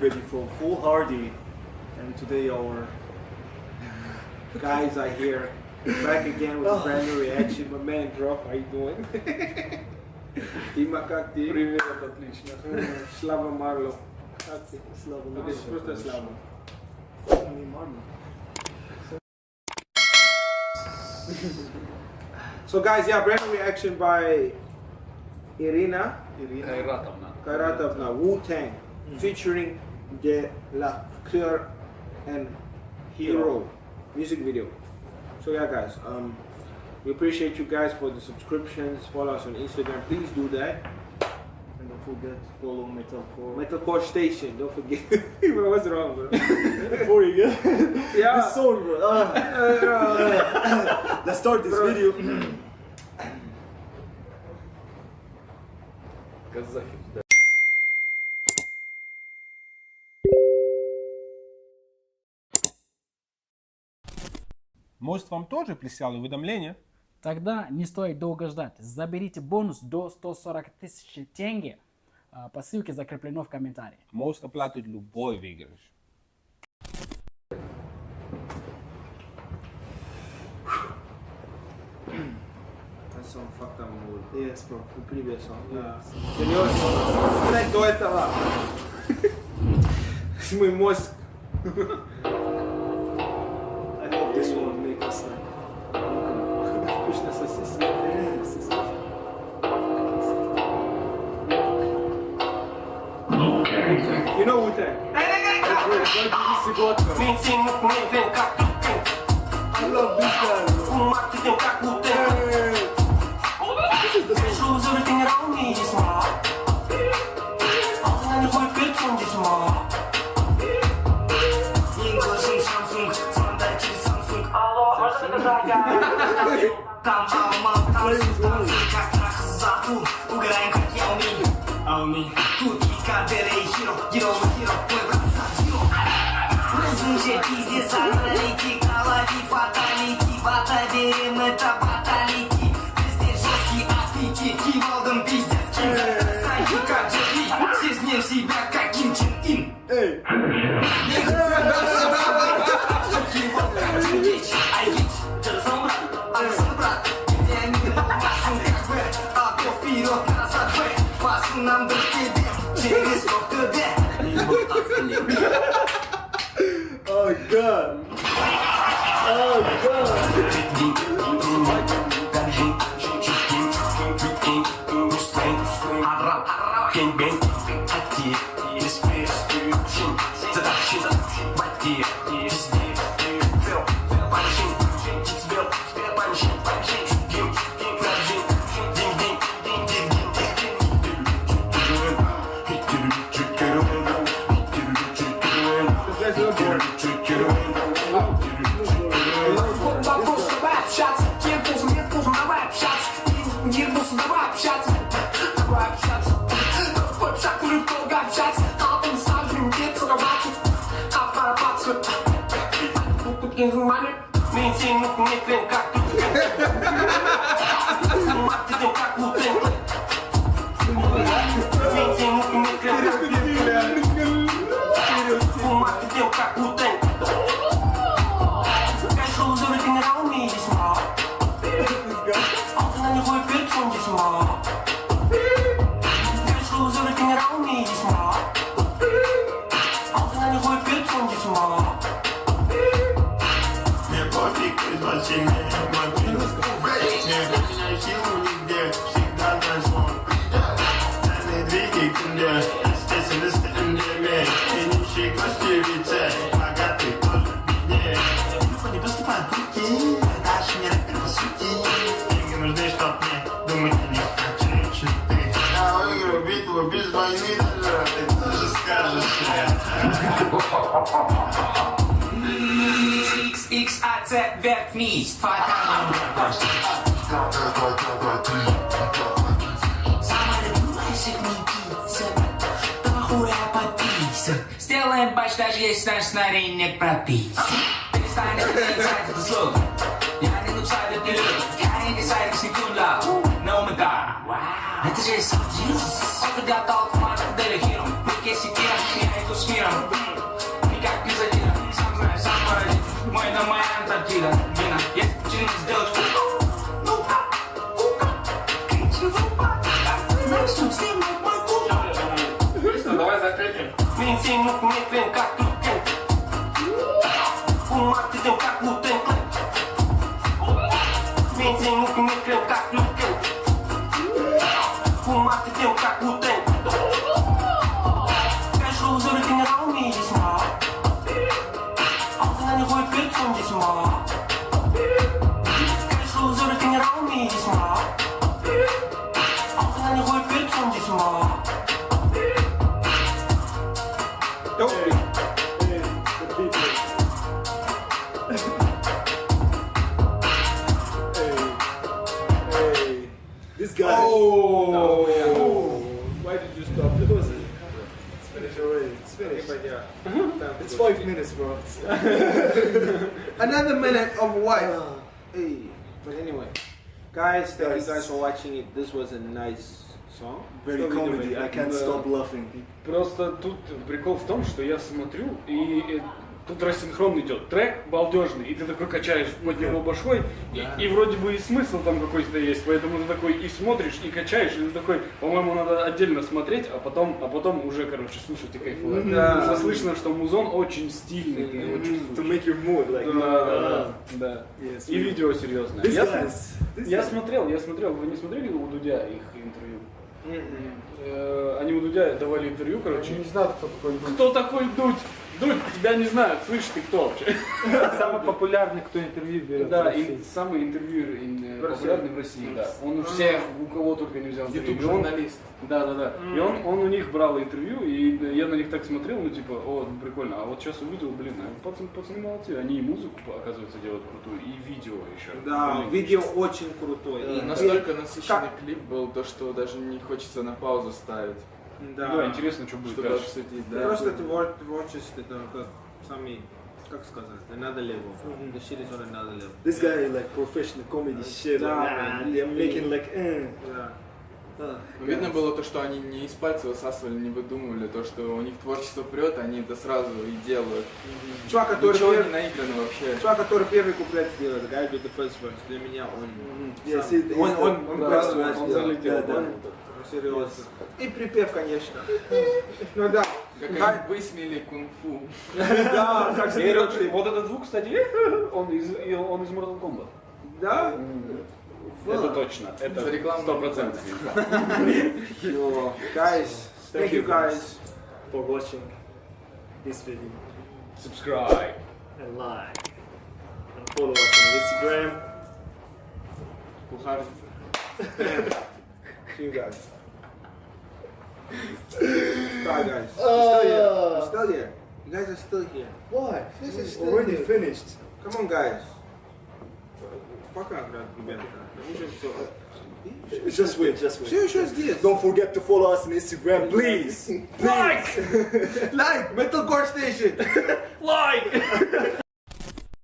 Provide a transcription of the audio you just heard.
everybody from Foolhardy, and today our guys are here, back again with a brand new reaction. My man Grof, how you doing? Дима, как ты? Привет, отлично. Slava Marlo. Как ты? Слава Ну, здесь просто Slava. Не Марно. So guys, yeah, brand new reaction by Irina Kayratovna, Wu-Tang, featuring De La Coeur and Hero music video. So yeah guys, we appreciate you guys for the subscriptions. Follow us on Instagram, please do that. And don't forget to follow Metalcore. Metalcore Station, don't forget. Bro, what's wrong, bro? Boring, yeah? Yeah. This song, bro. Let's start this video. Может, вам тоже прислали уведомление? Тогда не стоит долго ждать. Заберите бонус до 140 тысяч тенге по ссылке, закреплено в комментарии. Может оплатить любой выигрыш. That song fucked up my mood. Yes, bro. The previous song. Yeah. Серьезно? Блять, до этого. Мой мозг. I hope this one make us Вкусно сосиски. You know Wu-Tang? I love this guy, bro. This is the song. Hey. Oh god. Oh god. XXAZ верх-вниз, фатальный самая любимая сегментица, того хуя подписан. Сделаем бач, даже если наш сценарий не прописан. Перестань отрицать это слово. Я не нупсайд, это не любит. Я не сайт, с никем лав. No my god. Это же сам жизнь. Он тогда толк, мать, модель, хиро. Руки секрет, я иду с миром. моя Антарктида. Вина, если причина сделать давай закрепим. Минсин, ну мне крем, как тут крем. Умар, ты тем, как лутен клем. Минсин, ну мне крем, как лутен. Умар, ты тем, как лутен. Кэш лузеры генерал ми весьма. Алтына не хой перцом весьма. Кэш лузеры генерал ми весьма. Алтына не хой перцом весьма. Don't be. Hey, this guy. Oh. Why did you stop the bus? It's finished already. It's finished. It's 5 minutes, bro. Another minute of white. Hey, but anyway, guys, thank you guys for watching it. This was a nice song. Very comedy. I can't stop laughing. Просто тут прикол в том, что я смотрю, и тут рассинхрон идет. Трек балдежный, и ты такой качаешь под него башкой, и вроде бы и смысл там какой-то есть, поэтому ты такой и смотришь, и качаешь, и ты такой, по-моему, надо отдельно смотреть, а потом уже, короче, слушать и кайфовать. Да. Слышно, что музон очень стильный, ты его To чувствуешь. make your mood like. Да. Yes, И видео серьезное. This Я guy. смотрел, вы не смотрели у Дудя их интервью? Они у Дудя давали интервью, короче. Не знаю, кто такой Дудь. Кто такой Дудь? Дудь, тебя не знают, слышь, ты кто вообще? Самый популярный, кто интервью берет. Да, в России. и самый интервьюер популярный в России, да. Он у всех, у кого только не взял интервью. YouTube-журналист. Да. И он у них брал интервью, и я на них так смотрел, ну типа, о, прикольно. А вот сейчас увидел, блин, пацаны молодцы, они и музыку, оказывается, делают крутую, и видео еще. Да, Блин, видео очень крутое. И настолько насыщенный клип был, то что даже не хочется на паузу ставить, Да, интересно, что будет чтобы дальше. обсудить. Просто творчество, это как сами, как сказать, another level. The shit is on another level. This guy like professional comedy shit. Да, Like, man. they're making like. Да. Видно было то, что они не из пальца высасывали, не выдумывали, то, что у них творчество прет, они это сразу и делают. Чувак, который Ничего не первый, наиграно вообще. чувак, который первый куплет сделал, the guy with the first verse, для меня он... Yes, сам- it is он the- просто да, сделал. он залетел, да. Он серьезно. И припев, конечно. Ну да. Как Да. они высмеяли кунг-фу. Да, как И сделали. вот этот звук, кстати, он из Mortal Kombat. Да? Это точно, За это рекламу 100%. Yo, guys, thank you guys. For watching this video Subscribe. and like and follow us on Instagram. Кухар. See you guys. Bye guys. We're still here. We're still here. You guys are still here. Why? This is It's still already here. finished. Come on, guys. Пока, ребята. Мы уже всё. Just wait, just Все wait. еще здесь. Don't forget to follow us on Instagram, please. Like! Metalcore Station! Like!